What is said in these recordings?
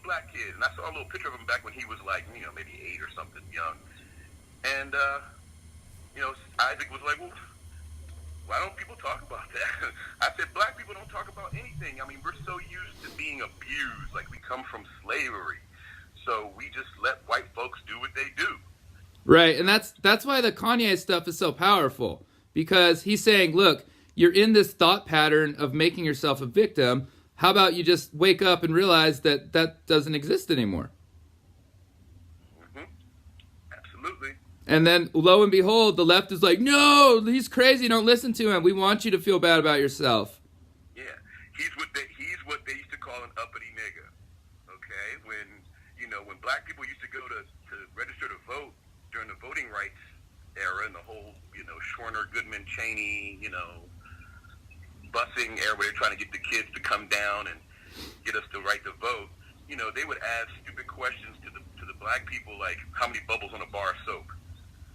black kid. And I saw a little picture of him back when he was like, maybe 8 or something young. And, Isaac was like, well, why don't people talk about that? I said, black people don't talk about anything. I mean, we're so used to being abused. Like, we come from slavery. So we just let white folks do what they do. Right, and that's why the Kanye stuff is so powerful. Because he's saying, look, you're in this thought pattern of making yourself a victim. How about you just wake up and realize that that doesn't exist anymore? Mm-hmm. Absolutely. And then, lo and behold, the left is like, no, he's crazy, don't listen to him. We want you to feel bad about yourself. Yeah, he's what they used to call an uppity nigga, okay? When black people used to go to register to vote during the voting rights era and the whole, Schwerner, Goodman, Cheney, busing era where they're trying to get the kids to come down and get us the right to vote, they would ask stupid questions to the black people like, how many bubbles on a bar of soap?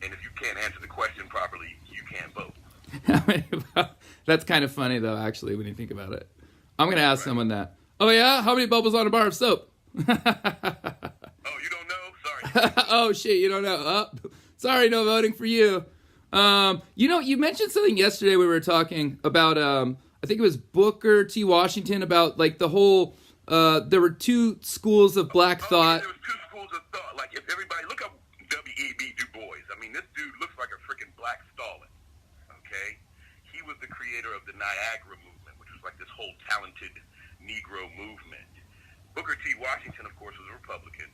And if you can't answer the question properly, you can't vote. That's kind of funny, though, actually, when you think about it. I'm going to ask someone that. Oh, yeah? How many bubbles on a bar of soap? Oh, you don't know? Sorry. Oh, shit, you don't know. Oh, sorry, no voting for you. You mentioned something yesterday we were talking about, I think it was Booker T. Washington, about, like, the whole, there were 2 schools of black thought. Yeah, there was 2 schools of thought. Like, if everybody, look up W.E.B. Du Bois. I mean, this dude looks like a freaking black Stalin, okay? He was the creator of the Niagara movement, which was like this whole talented Negro movement. Booker T. Washington, of course, was a Republican,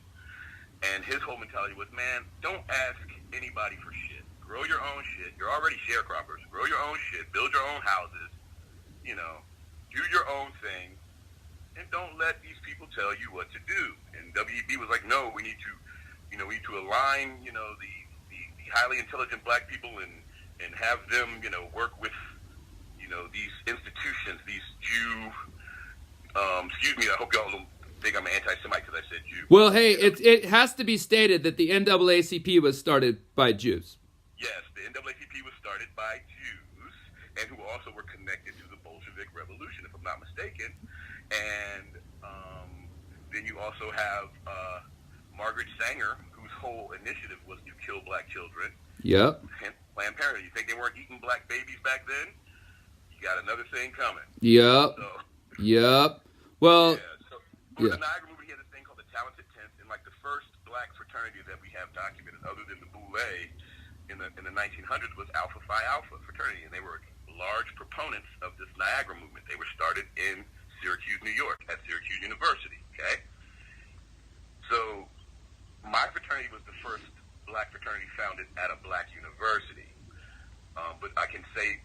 and his whole mentality was, man, don't ask anybody for shit. Grow your own shit. You're already sharecroppers. Grow your own shit. Build your own houses. Do your own thing, and don't let these people tell you what to do. And W.E.B. was like, no, we need to align, the highly intelligent black people and have them, work with, these institutions, these Jew, excuse me, I hope y'all don't think I'm an anti-Semite because I said Jew. Well, hey, it has to be stated that the NAACP was started by Jews. Yes, the NAACP was started by Jews, and who also were connected to the Bolshevik Revolution, if I'm not mistaken. And then you also have Margaret Sanger, whose whole initiative was to kill black children. Yep. Hence Planned Parenthood. You think they weren't eating black babies back then? You got another thing coming. Yep. Yep. Well, the Niagara movement, he had this thing called the Talented Tenth, and like the first black fraternity that we have documented, other than the Boule in the 1900s, was Alpha Phi Alpha fraternity, and they were large proponents of this Niagara movement. They were started in Syracuse, New York, at Syracuse University. Okay, so my fraternity was the first black fraternity founded at a black university, but I can say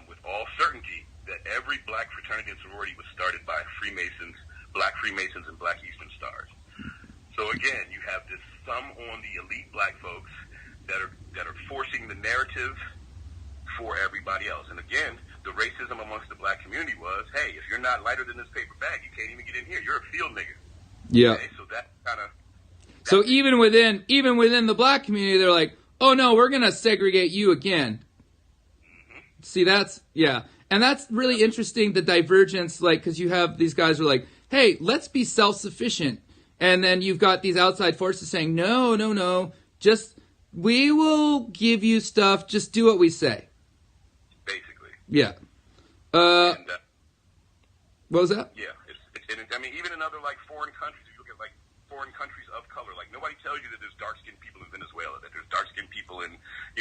with all certainty that every black fraternity and sorority was started by Freemasons, black Freemasons, and black Eastern Stars. So again, you have this thumb on the elite black folks that are forcing the narrative for everybody else. And again, the racism amongst the black community was, hey, if you're not lighter than this paper bag, you can't even get in here. You're a field nigger. Yeah. Okay? So that kind of. So even within the black community, they're like, oh no, we're gonna segregate you again. Mm-hmm. See, and that's really interesting. The divergence, like, because you have these guys who are like, hey, let's be self-sufficient, and then you've got these outside forces saying, no, just we will give you stuff. Just do what we say. Basically. Yeah. What was that? Yeah. I mean, even in other, like, foreign countries, you look at, like, foreign countries of color, like, nobody tells you that there's dark-skinned people in Venezuela, that there's dark-skinned people in,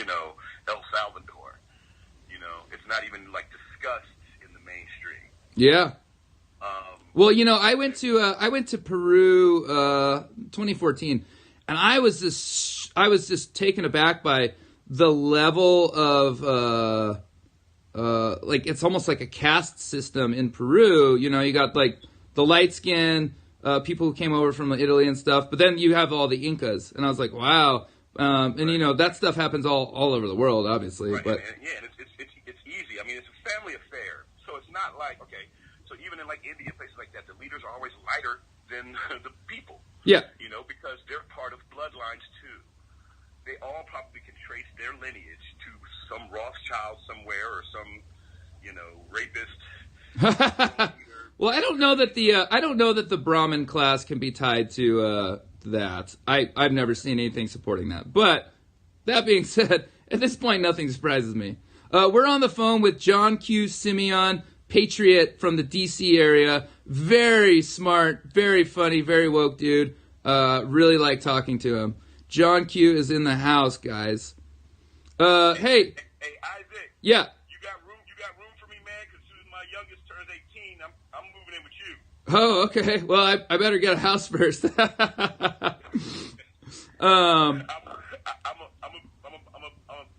El Salvador. It's not even, like, discussed in the mainstream. Yeah. Well, I went to Peru 2014, and I was just taken aback by the level of like, it's almost like a caste system in Peru. You got like the light skin people who came over from Italy and stuff, but then you have all the Incas, and I was like, wow. And that stuff happens all over the world, obviously. Right. But and it's easy. I mean, it's a family affair, so it's not like, okay. So even in like India, places like that, the leaders are always lighter than the people. Yeah. Because they're part of bloodlines too. They all probably can trace their lineage to some Rothschild somewhere or some, rapist, leader, Well, I don't know that the Brahmin class can be tied to that. I've never seen anything supporting that. But that being said, at this point, nothing surprises me. We're on the phone with John Q. Simeon, patriot from the D.C. area. Very smart, very funny, very woke dude. Really like talking to him. John Q. is in the house, guys. Hey. Hey, Isaac. Yeah. You got room for me, man? Because as soon as my youngest turns 18, I'm moving in with you. Oh, okay. Well, I better get a house first. I'm a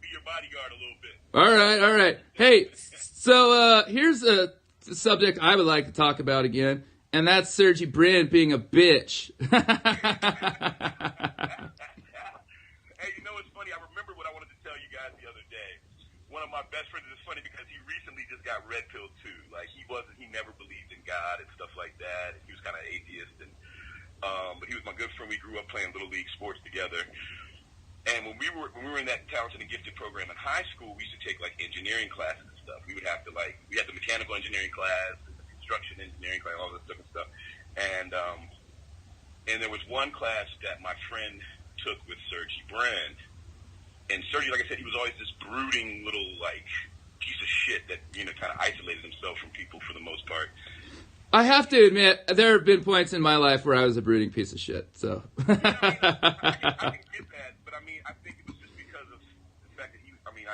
be your bodyguard a little bit. All right. Hey, so here's a subject I would like to talk about again, and that's Sergey Brin being a bitch. Hey, you know what's funny? I remember what I wanted to tell you guys the other day. One of my best friends, it's funny because he recently just got red pilled too. Like he never believed in God and stuff like that. He was kind of atheist, and but he was my good friend. We grew up playing little league sports together. And when we were in that talented and gifted program in high school, we used to take like engineering classes and stuff. We would have to we had the mechanical engineering class, the construction engineering class, all this different stuff. And there was one class that my friend took with Sergey Brin. And Sergey, like I said, he was always this brooding little like piece of shit that kind of isolated himself from people for the most part. I have to admit, there have been points in my life where I was a brooding piece of shit. So. I can get that, but I mean, I think it was just because of the fact that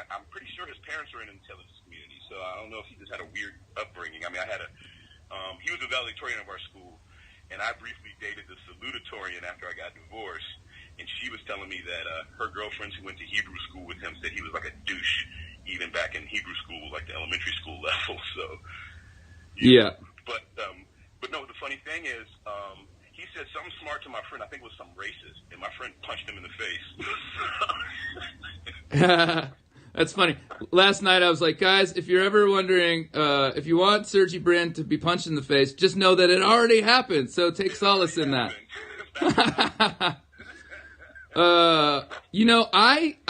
I'm pretty sure his parents are in the intelligence community, so I don't know if he just had a weird upbringing. I mean, he was a valedictorian of our school, and I briefly dated the salutatorian after I got divorced, and she was telling me that her girlfriends who went to Hebrew school with him said he was like a douche, even back in Hebrew school, like the elementary school level. So, yeah. But no, the funny thing is, he said something smart to my friend. I think it was something racist, and my friend punched him in the face. That's funny. Last night I was like, guys, if you're ever wondering if you want Sergey Brin to be punched in the face, just know that it already happened. So take solace in that.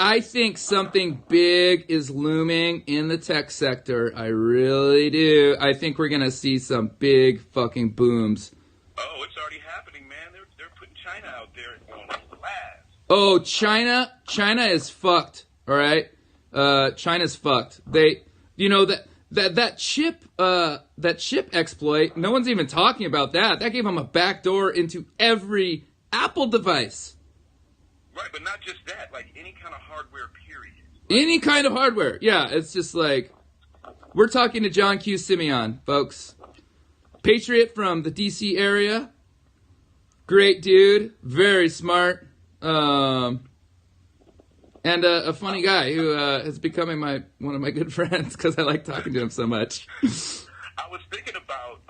I think something big is looming in the tech sector. I really do. I think we're going to see some big fucking booms. Oh, it's already happening, man. They're putting China out there on blast. Oh, China is fucked. All right. China's fucked. They, that chip exploit, no one's even talking about that. That gave them a backdoor into every Apple device. Right, but not just that, like any kind of hardware, period. Any kind of hardware. Yeah, it's just like, we're talking to John Q. Simeon, folks. Patriot from the D.C. area. Great dude. Very smart. And a funny guy who is becoming one of my good friends because I like talking to him so much. I was thinking about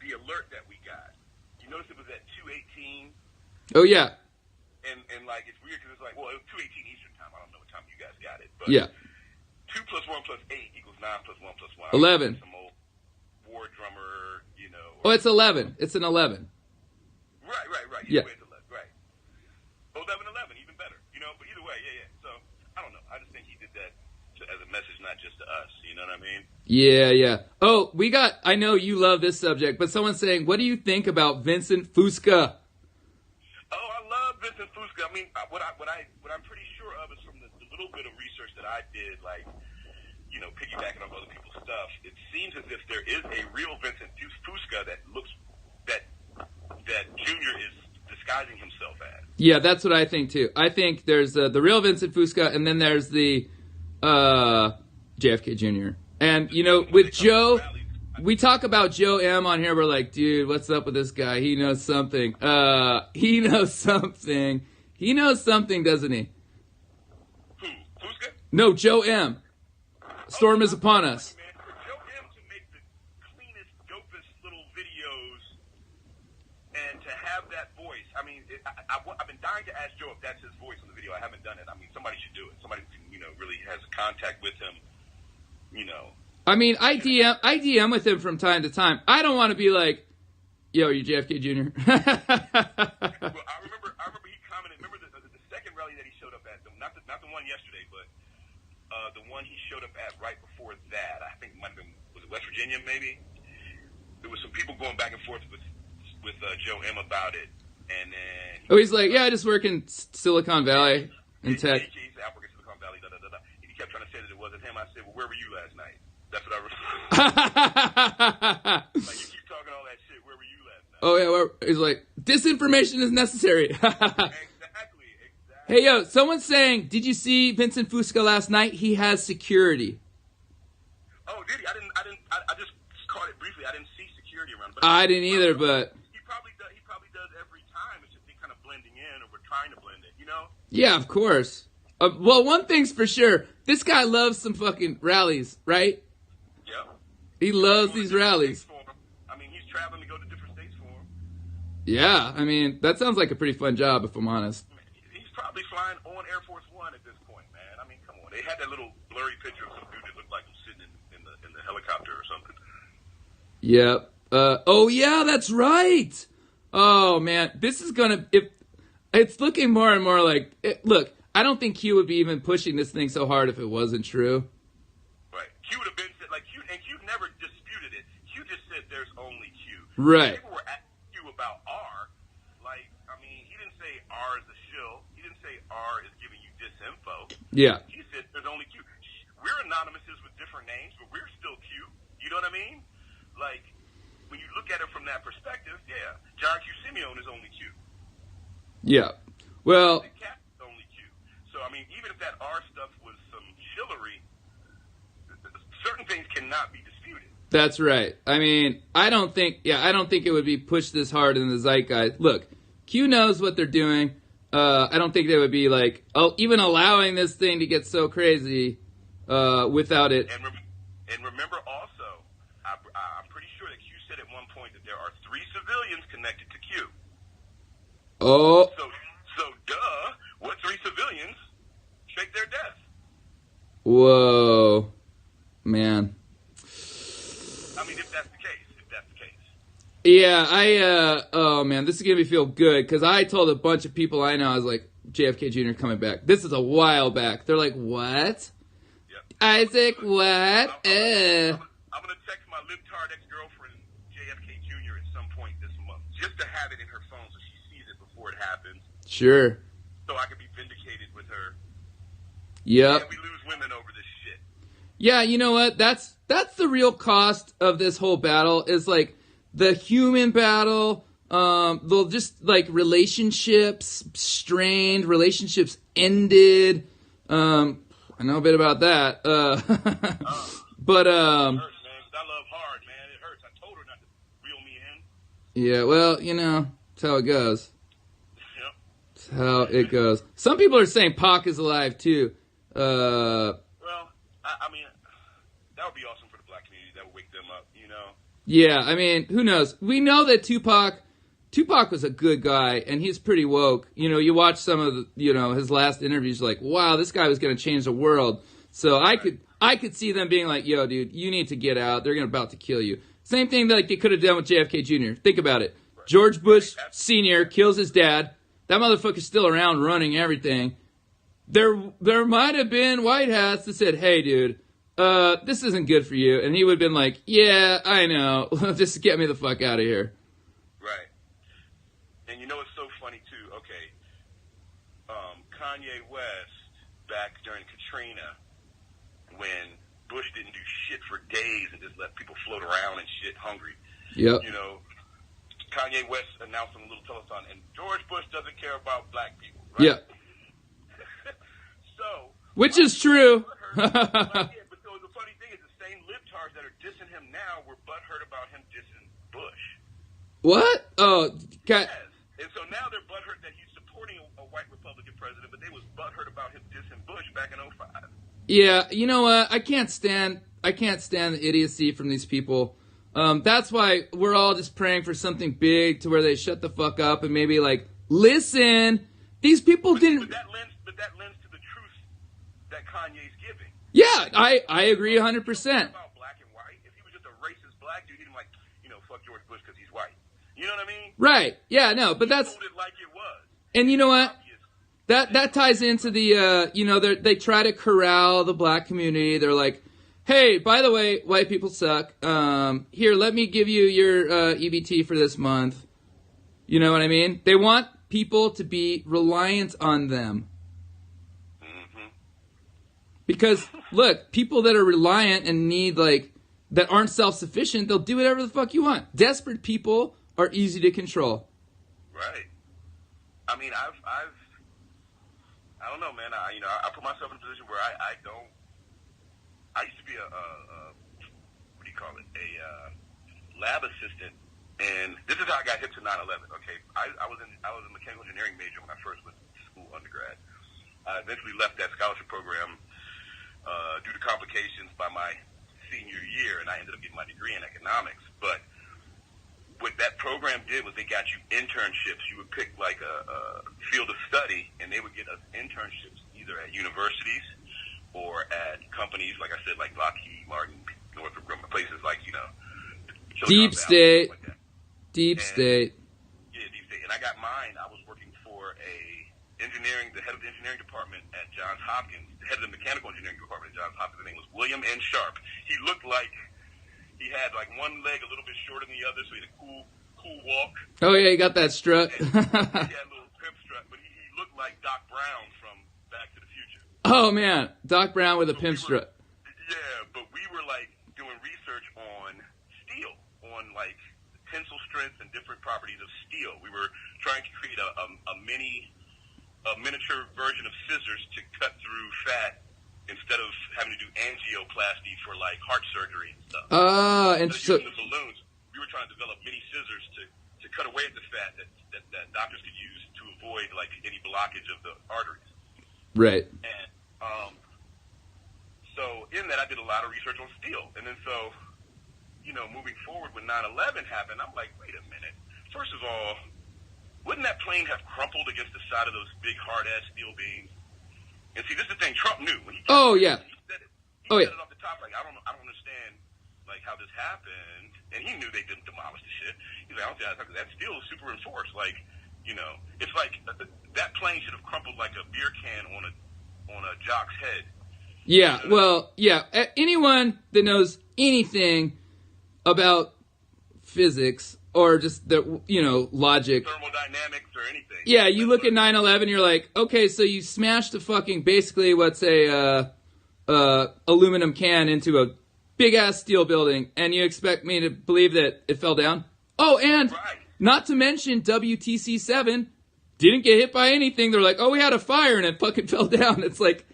the alert that we got. You notice it was at 2:18? Oh, yeah. And like, it's weird because it's like, well, it was 2:18 Eastern time. I don't know what time you guys got it. But yeah. 2 + 1 + 8 = 9 + 1 + 1. 11. Some old war drummer, Oh, it's 11. It's an 11. Right. Yeah. It's 11, right. 11, even better. But either way, yeah. So, I don't know. I just think he did that as a message, not just to us. You know what I mean? Yeah. Oh, I know you love this subject, but someone's saying, what do you think about Vincent Fusca? Oh, I love Vincent Fusca. I mean, what I'm pretty sure of is from the little bit of research that I did, like, piggybacking off other people's stuff. It seems as if there is a real Vincent Fusca that Junior is disguising himself as. Yeah, that's what I think too. I think there's the real Vincent Fusca, and then there's the JFK Jr. And with Joe, we talk about Joe M on here. We're like, dude, what's up with this guy? He knows something. He knows something. He knows something, doesn't he? Who? Fusca? No, Joe M. Storm is upon us. Man, for Joe M to make the cleanest, dopest little videos and to have that voice. I mean, I've been dying to ask Joe if that's his voice on the video. I haven't done it. I mean, somebody should do it. Somebody who really has contact with him. I mean, I DM with him from time to time. I don't want to be like, yo, are you JFK Jr.? Well, I remember he commented. Remember the second rally that he showed up at, not the one yesterday, but the one he showed up at right before that. I think it might have been, was it West Virginia maybe? there was some people going back and forth with Joe M about it, and then he's like, yeah, I just work in Silicon Valley in tech. He's the African Silicon Valley. He kept trying to say that it wasn't him. I said, well, where were you last night? That's what I was. Like, you keep talking all that shit. Where were you last night? Oh yeah, he's like, disinformation is necessary. Exactly. Hey yo, someone's saying, did you see Vincent Fusca last night? He has security. Oh, did he? I just caught it briefly. I didn't see security around. But I didn't either, but he probably does every time. It's just they kind of blending in, or we're trying to blend it. You know? Yeah, of course. Well, one thing's for sure. This guy loves some fucking rallies, right? Yeah. He loves these rallies. I mean, he's traveling to go to different states for him. Yeah, I mean, that sounds like a pretty fun job, if I'm honest. He's probably flying on Air Force One at this point, man. I mean, come on. They had that little blurry picture of some dude that looked like he was sitting in the helicopter or something. Yep. Oh, yeah, that's right. Oh, man. This is going to... It's looking more and more like... Look, I don't think Q would be even pushing this thing so hard if it wasn't true. Right. Q would have been... Like, Q never disputed it. Q just said there's only Q. Right. People were asking Q about R. Like, I mean, he didn't say R is a shill. He didn't say R is giving you disinfo. Yeah. He said there's only Q. We're anonymouses with different names, but we're still Q. You know what I mean? Like, when you look at it from that perspective, yeah, John Q. Simeone is only Q. Yeah. Well... The Kappy is only Q. So, I mean, even if that R stuff was some shillery, certain things cannot be disputed. That's right. I mean, I don't think it would be pushed this hard in the zeitgeist. Look, Q knows what they're doing. I don't think they would be like, even allowing this thing to get so crazy without it. And remember also, I'm pretty sure that Q said at one point that there are 3 civilians connected to Q. Oh. So duh, what 3 civilians fake their death? Whoa. Man. I mean, if that's the case. Yeah, oh man, this is going to feel good, because I told a bunch of people I know, I was like, JFK Jr. coming back. This is a while back. They're like, what? Yep. Isaac, what? I'm going to text my libtard ex-girlfriend, JFK Jr. at some point this month, just to have it in her phone so she sees it before it happens. Sure. So I can be vindicated with her. Yep. And we lose women over this shit. Yeah, you know what? That's the real cost of this whole battle, is like the human battle. They'll just like relationships strained, relationships ended. I know a bit about that. But it hurts, man. 'Cause I love hard, man. It hurts. I told her not to reel me in. Yeah, well, you know, that's how it goes. Yep. That's how it goes. Some people are saying Pac is alive too. Well, I mean, that would be awesome for the black community. That would wake them up, you know? Yeah, I mean, who knows? We know that Tupac was a good guy, and he's pretty woke. You know, you watch some of the, you know, his last interviews, you're like, wow, this guy was going to change the world. So I could see them being like, yo, dude, you need to get out. They're about to kill you. Same thing that like they could have done with JFK Jr. Think about it. Right. George Bush Sr. kills his dad. That motherfucker's still around running everything. There might have been white hats that said, hey, dude, this isn't good for you. And he would have been like, yeah, I know. Just get me the fuck out of here. Right. And you know what's so funny, too? Okay. Kanye West, back during Katrina, when Bush didn't do shit for days and just let people float around and shit hungry. Yep. You know, Kanye West announced on a little telethon, and George Bush doesn't care about black people, right? Yeah. So, which is true. But the funny thing is, the same libtards that are dissing him now were butthurt about him dissing Bush. What? Oh, yes. And so now they're butthurt that he's supporting a white Republican president, but they was butthurt about him dissing Bush back in 2005. Yeah, you know what? I can't stand the idiocy from these people. That's why we're all just praying for something big to where they shut the fuck up and maybe like listen. These people didn't. But that lends to the truth that Kanye's giving. Yeah, I agree 100%. About black and white. If he was just a racist black dude, he'd be like, you know, fuck George Bush because he's white. You know what I mean? Right. Yeah. No. But that's. Told it like it was. And you know what? That ties into the you know they try to corral the black community. They're like, hey, by the way, white people suck. Here, let me give you your EBT for this month. You know what I mean? They want people to be reliant on them. Mm-hmm. Because, look, people that are reliant and need, like, that aren't self-sufficient, they'll do whatever the fuck you want. Desperate people are easy to control. Right. I mean, I don't know, man. I put myself in a position where I used to be a what do you call it? A lab assistant, and this is how I got hip to 9/11. Okay, I was a mechanical engineering major when I first went to school undergrad. I eventually left that scholarship program due to complications by my senior year, and I ended up getting my degree in economics. But what that program did was they got you internships. You would pick like a field of study, and they would get us internships either at universities or at companies, like I said, like Lockheed Martin, Northrop Grumman, places like, Deep State. Like that. Deep State. Yeah, Deep State. And I got mine. I was working for the head of the engineering department at Johns Hopkins, the head of the mechanical engineering department at Johns Hopkins. His name was William N. Sharp. He looked like he had like one leg a little bit shorter than the other, so he had a cool walk. Oh yeah, he got that strut. He had a little pimp strut, but he looked like Doc Brown from Back to the Future. Oh man, Doc Brown with a pimp strut. Yeah, but we were like doing research on steel, on like tensile strengths and different properties of steel. We were trying to create a miniature version of scissors to cut through fat instead of having to do angioplasty for like heart surgery and stuff. And so using the balloons, we were trying to develop mini scissors to cut away at the fat that doctors could use to avoid like any blockage of the arteries. Right. And so in that, I did a lot of research on steel, and then so moving forward when 9/11 happened, I'm like, wait a minute. First of all, wouldn't that plane have crumpled against the side of those big hard-ass steel beams? And see, this is the thing Trump knew when he. Yeah. He said it. He said it off the top. Like, I don't understand, like how this happened. And he knew they didn't demolish the shit. He's like, I don't see how that steel is super enforced. Like, it's like that plane should have crumpled like a beer can on a jock's head. Yeah. Well, yeah. Anyone that knows anything about physics or just the logic, thermodynamics or anything. Yeah, you look at 9/11, you're like, okay, so you smashed a fucking basically what's a aluminum can into a big ass steel building, and you expect me to believe that it fell down? Oh, and not to mention WTC-7 didn't get hit by anything. They're like, oh, we had a fire and it fucking fell down. It's like,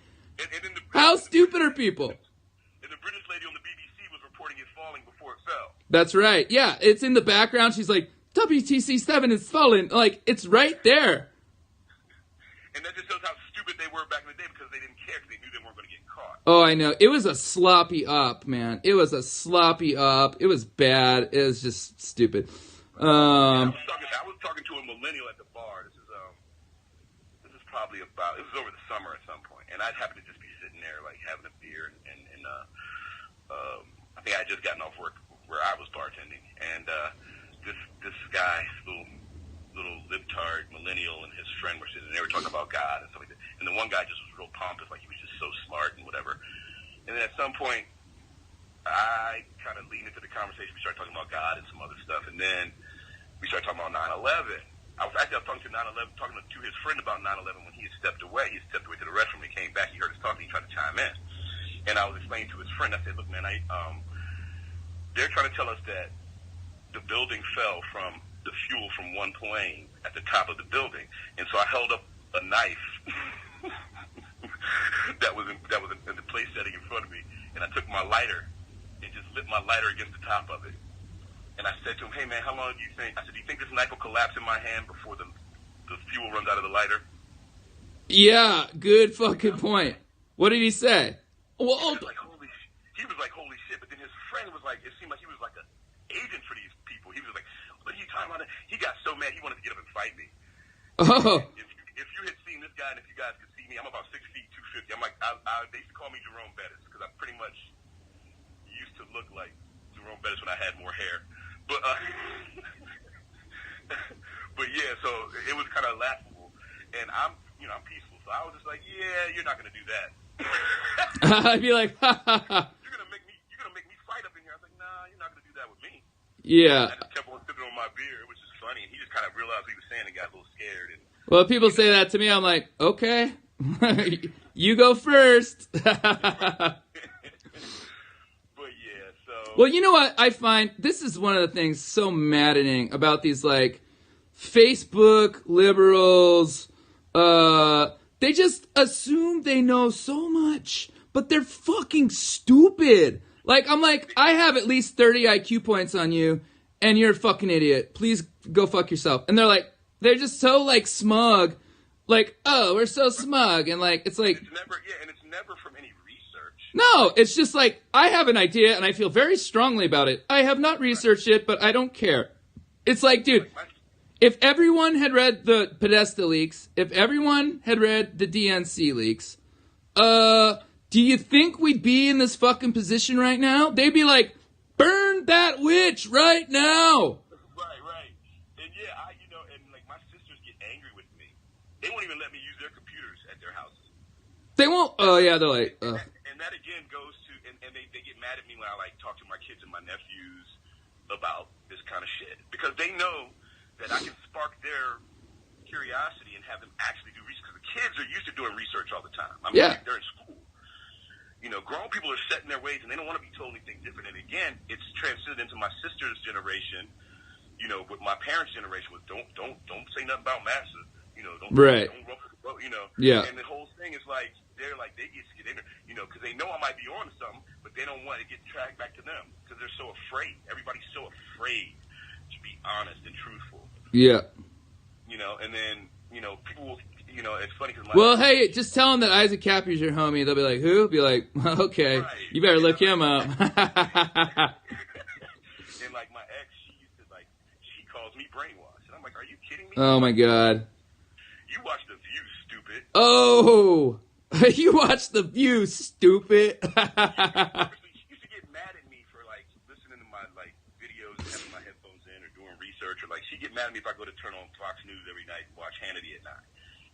how stupid are people? And the British lady on the BBC was reporting it falling before it fell. That's right. Yeah, it's in the background. She's like, WTC-7 is falling. Like, it's right there. And that just shows how stupid they were back in the day because they didn't care because they knew they weren't going to get caught. Oh, I know. It was a sloppy up, man. It was a sloppy up. It was bad. It was just stupid. I was talking to a millennial at the bar. This is probably it was over the summer at some point, and I'd happen to just be sitting there like having a beer, and I think I had just gotten off work where I was bartending, and this guy, little libtard millennial, and his friend were sitting, and they were talking about God and stuff like that. And the one guy just was real pompous, like he was just so smart and whatever. And then at some point, I kind of leaned into the conversation. We started talking about God and some other stuff, and then we started talking about 9/11. I was talking to 9/11, talking to his friend about 9/11 when he had stepped away. He stepped away to the restroom. He came back. He heard us talking. He tried to chime in, and I was explaining to his friend. I said, "Look, man, they're trying to tell us that the building fell from the fuel from one plane at the top of the building." And so I held up a knife that was in the place setting in front of me, and I took my lighter and just lit my lighter against the top of it. And I said to him, "Hey man, how long do you think?" I said, "Do you think this knife will collapse in my hand before the fuel runs out of the lighter?" Yeah, good fucking point. What did he say? Well, he was like, holy shit. But then his friend was like, it seemed like he was like an agent for these people. He was like, what are you talking about? He got so mad he wanted to get up and fight me. Oh. If you had seen this guy, and if you guys could see me, I'm about 6 feet 250. I'm like, they used to call me Jerome Bettis because I pretty much used to look like Jerome Bettis when I had more hair. But but yeah, so it was kind of laughable, and I'm peaceful, so I was just like, yeah, you're not gonna do that. I'd be like, ha ha ha. You're gonna make me Yeah. I just kept on sipping on my beer, which is funny. And he just kind of realized what he was saying and got a little scared. And, well, people say that to me. I'm like, okay, you go first. But yeah, so. Well, you know what? I find this is one of the things so maddening about these, like, Facebook liberals. They just assume they know so much, but they're fucking stupid. Like, I'm like, I have at least 30 IQ points on you, and you're a fucking idiot. Please go fuck yourself. And they're like, they're just so, like, smug. Like, oh, we're so smug. And, like, it's like... It's never, yeah, and it's never from any research. No, it's just like, I have an idea, and I feel very strongly about it. I have not researched it, but I don't care. It's like, dude, if everyone had read the Podesta leaks, if everyone had read the DNC leaks, do you think we'd be in this fucking position right now? They'd be like, burn that witch right now. Right. And yeah, and like my sisters get angry with me. They won't even let me use their computers at their houses. They won't. Oh yeah, they're like. And that again goes to, and they get mad at me when I like talk to my kids and my nephews about this kind of shit because they know that I can spark their curiosity and have them actually do research. Because the kids are used to doing research all the time. I mean, yeah. They're in school. Grown people are set in their ways and they don't want to be told anything different. And again, it's transcended into my sister's generation. What my parents' generation was, don't say nothing about massa. Don't ruffle the boat. Yeah. And the whole thing is like they get scared, because they know I might be on to something, but they don't want to get tracked back to them because they're so afraid. Everybody's so afraid to be honest and truthful. Yeah. And then people will. It's funny because well, hey, just tell them that Isaac Kappy's your homie. They'll be like, who? Be like, well, okay, right. You better look him up. And like my ex, she calls me brainwashed, and I'm like, are you kidding me? Oh my god. You watch The View, stupid. Oh, you watch The View, stupid. She used to get mad at me for like listening to my like videos and having my headphones in or doing research, or like she'd get mad at me if I go to turn on Fox News every night and watch Hannity at 9.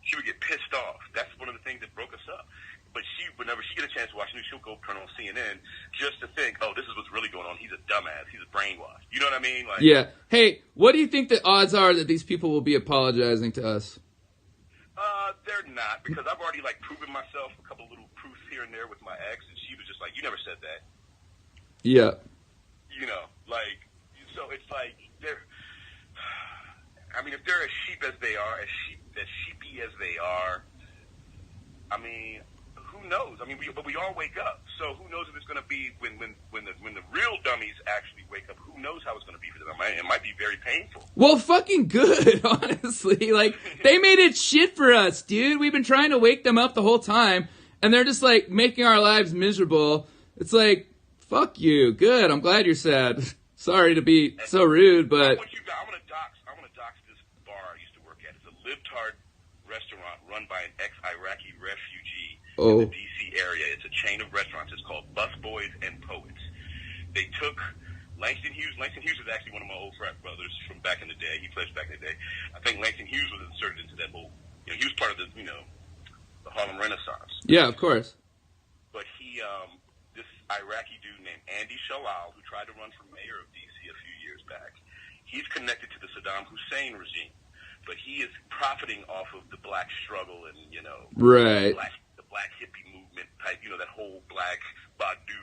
She would get pissed off. That's one of the things that broke us up. But whenever she get a chance to watch news, she'll go turn on CNN just to think, oh, this is what's really going on. He's a dumbass. He's a brainwashed. You know what I mean? Like, yeah. Hey, what do you think the odds are that these people will be apologizing to us? They're not, because I've already like proven myself a couple little proofs here and there with my ex, and she was just like, you never said that. Yeah. So it's like if they're as sheep as they are, as sheepy as they are, I mean, who knows? I mean, we all wake up. So who knows if it's going to be when the real dummies actually wake up? Who knows how it's going to be for them? It might be very painful. Well, fucking good, honestly. Like, they made it shit for us, dude. We've been trying to wake them up the whole time, and they're just, like, making our lives miserable. It's like, fuck you. Good. I'm glad you're sad. Sorry to be so rude, but... I'm going to dox this bar I used to work at. It's a libtard restaurant run by an ex-Iraqi refugee in the D.C. area. It's a chain of restaurants. It's called Busboys and Poets. They took Langston Hughes. Langston Hughes is actually one of my old frat brothers from back in the day. He pledged back in the day. I think Langston Hughes was inserted into that whole, he was part of the Harlem Renaissance. Yeah, of course. But he, this Iraqi dude named Andy Shalal, who tried to run for mayor of D.C. a few years back, he's connected to the Saddam Hussein regime. But he is profiting off of the black struggle and, right. the black hippie movement type, that whole black Badu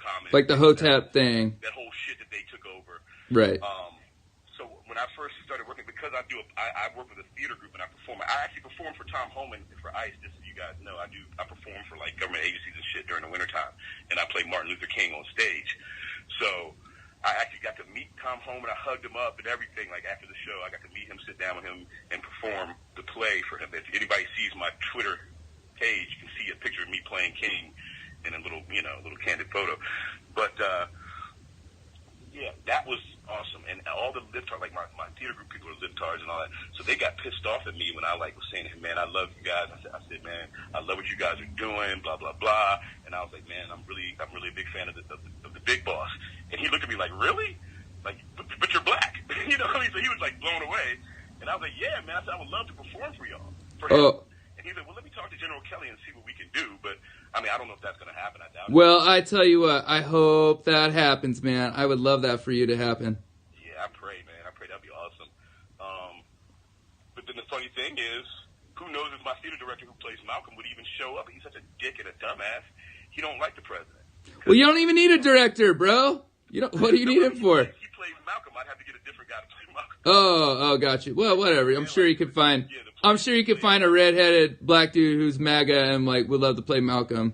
comment. Like the Hotep thing. That whole shit that they took over. Right. So when I first started working, because I work with a theater group and I perform. I actually perform for Tom Homan for ICE, just so you guys know. I perform for like government agencies and shit during the wintertime. And I play Martin Luther King on stage. So I actually got to meet Tom Homan. I hugged him up and everything. Like after the show, I got to meet him, sit down with him, and perform the play for him. If anybody sees my Twitter page, you can see a picture of me playing King in a little candid photo. But yeah, that was awesome. And all the libtards, like my theater group people are libtards and all that. So they got pissed off at me when I was saying, hey, man, I love you guys. I said, man, I love what you guys are doing, blah, blah, blah. And I was like, man, I'm really a big fan of the big boss. And he looked at me like, really? Like, but you're black. You know what I mean? So he was like blown away. And I was like, yeah, man, I said, I would love to perform for y'all. For him. And he said, well, let me talk to General Kelly and see what we can do. But I mean, I don't know if that's going to happen. I doubt it. Well, I tell you what, I hope that happens, man. I would love that for you to happen. funny thing is, who knows if my theater director who plays Malcolm would even show up? He's such a dick and a dumbass. He don't like the president. Well, you don't even need a director, bro. You don't. What do you need him for? If he plays Malcolm, I'd have to get a different guy to play Malcolm. Oh, got you. Well, whatever. I'm sure you could find. I'm sure you could find a redheaded black dude who's MAGA and like would love to play Malcolm.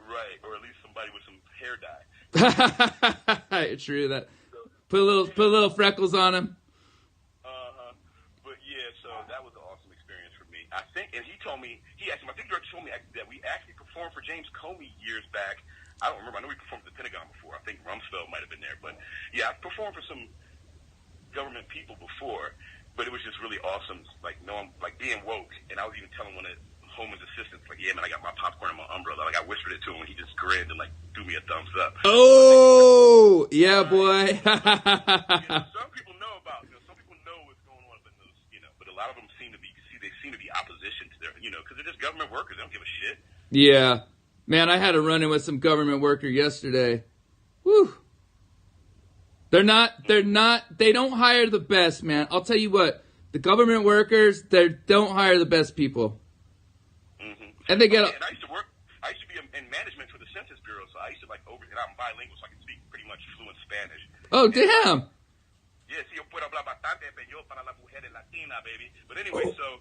Right, or at least somebody with some hair dye. True that. Put a little freckles on him. But yeah, so that was an awesome experience for me. I think, and he told me, my theater director told me that we actually performed for James Comey years back. I don't remember. I know we performed at the Pentagon before. I think Rumsfeld might have been there, but yeah, I performed for some government people before. But it was just really awesome, like knowing, like being woke. And I was even telling one of Homer's assistants, like, yeah, man, I got my popcorn and my umbrella. Like I whispered it to him, and he just grinned and like threw me a thumbs up. Oh, yeah, boy. Some people know about, some people know what's going on up in those, but a lot of them seem to be opposition to their, because they're just government workers. They don't give a shit. Yeah. Man, I had a run-in with some government worker yesterday. Whew. They don't hire the best, man. I'll tell you what, the government workers, they don't hire the best people. Mm-hmm. And they get and I used to be in management for the Census Bureau, so I used to and I'm bilingual, so I can speak pretty much fluent Spanish. Oh, damn. Yeah, si yo puedo hablar bastante español para las mujeres latinas, baby. But anyway, so,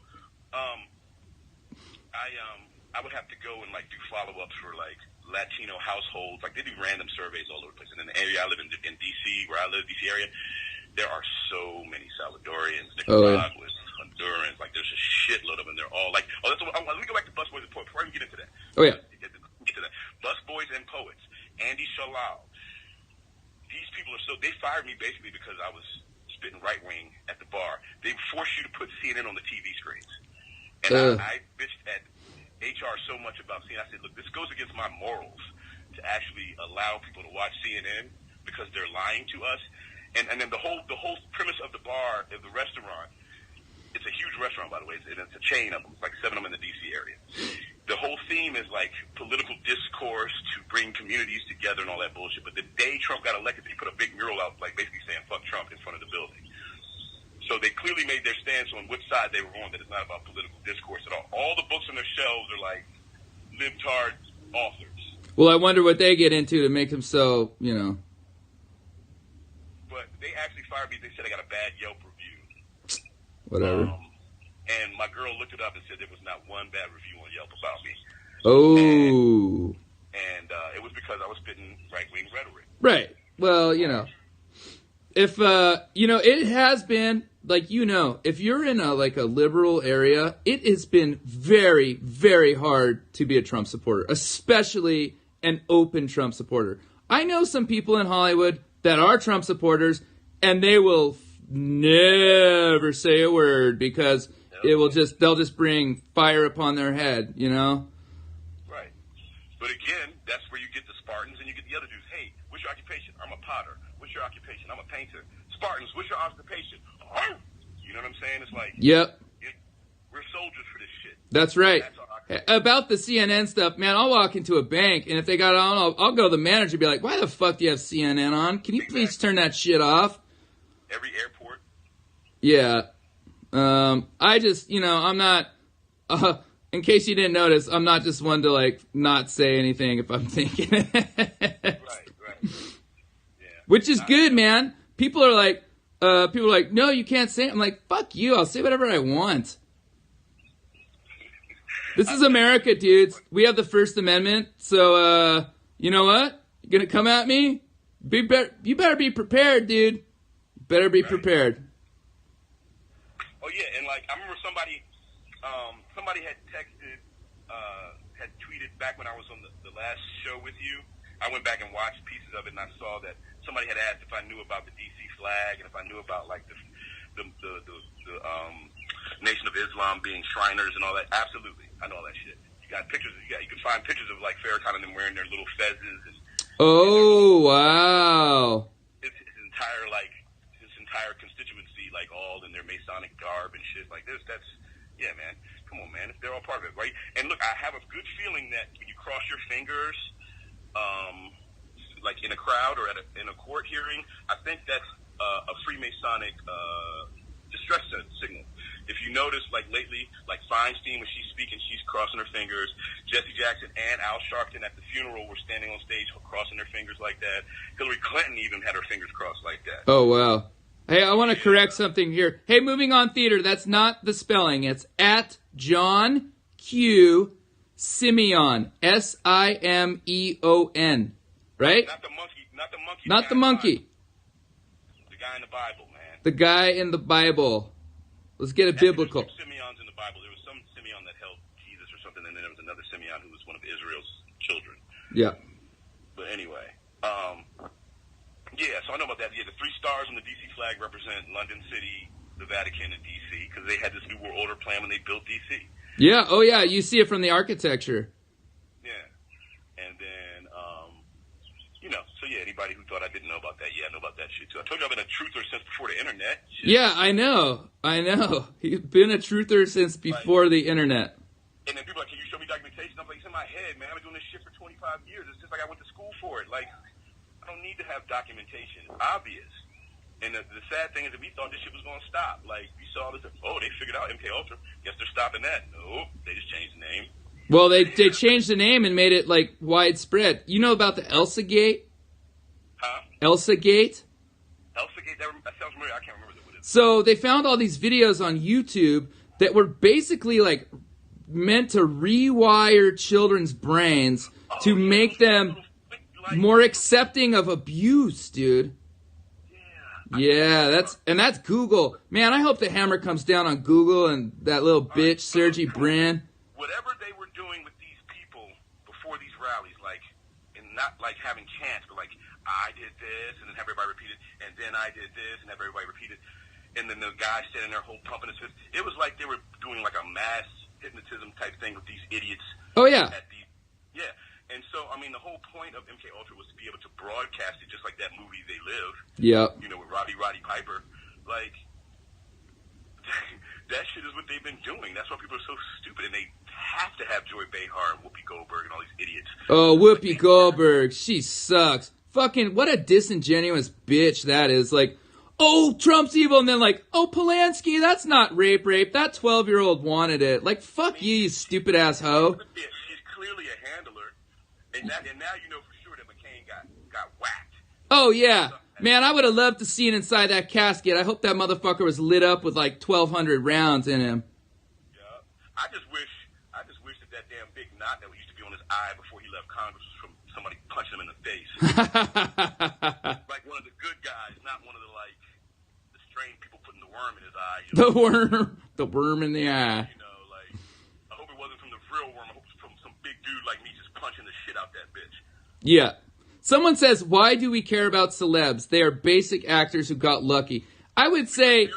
I would have to go and like do follow-ups for like Latino households. Like they do random surveys all over the place. And in the area I live in DC, where I live, DC area, there are so many Salvadorians, Nicaraguans, Hondurans. Like there's a shitload of them. They're all like, let me go back to Busboys and Poets before I even get into that. Oh yeah. Get to that. Busboys and Poets. Andy Shalal. These people they fired me basically because I was spitting right wing at the bar. They forced you to put CNN on the TV screens. And I bitched at HR so much about CNN. I said, look, this goes against my morals to actually allow people to watch CNN because they're lying to us. And then the whole premise of the bar, of the restaurant, it's a huge restaurant, by the way, and it's a chain of them. It's like 7 of them in the D.C. area. The whole theme is like political discourse to bring communities together and all that bullshit. But the day Trump got elected, they put a big mural out, like basically saying "fuck Trump" in front of the building. So they clearly made their stance on which side they were on. That it's not about political discourse at all. All the books on their shelves are like libtard authors. Well, I wonder what they get into to make them so, But they actually fired me. They said I got a bad Yelp review. Whatever. And my girl looked it up and said there was not one bad review on Yelp about me. Oh. And it was because I was spitting right-wing rhetoric. Right. Well, if, it has been, like, if you're in a liberal area, it has been very, very hard to be a Trump supporter, especially an open Trump supporter. I know some people in Hollywood that are Trump supporters, and they will never say a word because they'll just bring fire upon their head, Right. But again, that's where you get the Spartans and you get the other dudes. Hey, what's your occupation? I'm a potter. What's your occupation? I'm a painter. Spartans, what's your occupation? You know what I'm saying? It's like, yep. We're soldiers for this shit. That's right. About the CNN stuff, man, I'll walk into a bank, and if they got it on, I'll go to the manager and be like, why the fuck do you have CNN on? Can you please turn that shit off? Every airport. Yeah. I just, I'm not, in case you didn't notice, I'm not just one to, not say anything if I'm thinking it. Right. Yeah. Which is good, man. People are like, no, you can't say it. I'm like, fuck you. I'll say whatever I want. This is America, dudes. We have the First Amendment. So, you know what? You're going to come at me? You better be prepared, dude. Better be prepared. Oh, yeah. And, I remember somebody had texted, had tweeted back when I was on the last show with you. I went back and watched pieces of it, and I saw that somebody had asked if I knew about the D.C. flag and if I knew about, the Nation of Islam being Shriners and all that. Absolutely. I know all that shit. You got pictures. You can find pictures of, Farrakhan and them wearing their little fezzes. Wow. His entire constituency, all in their Masonic garb and shit. Yeah, man. Come on, man. They're all part of it, right? And look, I have a good feeling that when you cross your fingers, in a crowd or in a court hearing, I think that's a Freemasonic distress signal. If you notice, like lately, like Feinstein, when she's speaking, she's crossing her fingers. Jesse Jackson and Al Sharpton at the funeral were standing on stage crossing their fingers like that. Hillary Clinton even had her fingers crossed like that. Oh, wow. Hey, I want to correct something here. Hey, Moving On Theater, that's not the spelling. It's at John Q. Simeon. Simeon. Right? Not the monkey. Not the monkey. Not the monkey. The guy in the Bible, man. The guy in the Bible. Let's get it biblical. There were Simeons in the Bible. There was some Simeon that held Jesus or something, and then there was another Simeon who was one of Israel's children. Yeah. But anyway, yeah, so I know about that. Yeah, the 3 stars on the D.C. flag represent London City, the Vatican, and D.C., because they had this New World Order plan when they built D.C. Yeah, oh yeah, you see it from the architecture. Yeah. And then, so yeah, anybody who thought I didn't know about that, yeah, I know about that shit too. I told you I've been a truther since before the internet. Shit. Yeah, I know. You've been a truther since before the internet. And then people are like, can you show me documentation? I'm like, it's in my head, man. I've been doing this shit for 25 years. It's just like I went to school for it. Like, I don't need to have documentation. It's obvious. And the sad thing is that we thought this shit was going to stop. Like, we saw this, they figured out MK Ultra. Guess they're stopping that. Nope, they just changed the name. Well, they changed the name and made it, like, widespread. You know about the Elsa Gate? Huh? Elsa Gate? Elsa Gate? That sounds familiar. I can't remember what it is. So they found all these videos on YouTube that were basically, like, meant to rewire children's brains to make them more accepting of abuse, dude. Yeah, that's Google. Man, I hope the hammer comes down on Google and that little bitch, Sergey Brin. Whatever they were doing with these people before these rallies, like, and not like having chants, but like, I did this, and then have everybody repeat it, and then I did this, and have everybody repeat it, and then the guy standing there whole pumping his fist. It was like they were doing like a mass hypnotism type thing with these idiots. Oh, yeah. Yeah. And so, I mean, the whole point of MK Ultra was to be able to broadcast it just like that movie They Live. Yeah. With Roddy Piper. Like, that shit is what they've been doing. That's why people are so stupid, and they have to have Joy Behar and Whoopi Goldberg and all these idiots. Oh, Whoopi Goldberg. She sucks. Fucking, what a disingenuous bitch that is. Like, oh, Trump's evil, and then like, oh, Polanski, that's not rape. That 12-year-old wanted it. Like, fuck you stupid ass hoe. She's clearly a handler, and now you know for sure that McCain got whacked. Oh, yeah. Man, I would have loved to see it inside that casket. I hope that motherfucker was lit up with like 1,200 rounds in him. Yeah. I just wish that damn big knot that used to be on his eye before he left Congress was from somebody punching him in the face. Like one of the good guys, not one of the strange people putting the worm in his eye. The worm in the eye. I hope it wasn't from the real worm. I hope it was from some big dude like me just punching the shit out that bitch. Yeah. Someone says, why do we care about celebs? They are basic actors who got lucky. I would say,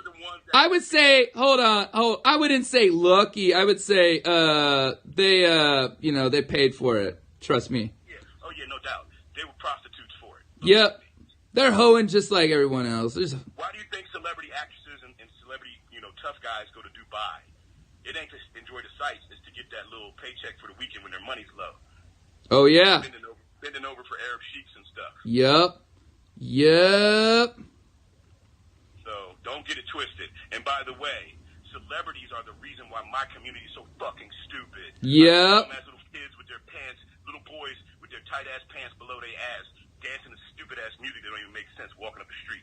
hold on. Oh, I wouldn't say lucky. I would say, they paid for it. Trust me. Yeah. Oh, yeah, no doubt. They were prostitutes for it. Yep. They're hoeing just like everyone else. Why do you think celebrity actresses and celebrity, tough guys go to Dubai? It ain't to enjoy the sights. It's to get that little paycheck for the weekend when their money's low. Oh, yeah. Bending over for Arab sheiks and stuff. Yep. So don't get it twisted. And by the way, celebrities are the reason why my community is so fucking stupid. Yep. Little kids with their pants, little boys with their tight ass pants below their ass, dancing to stupid ass music that don't even make sense, walking up the street.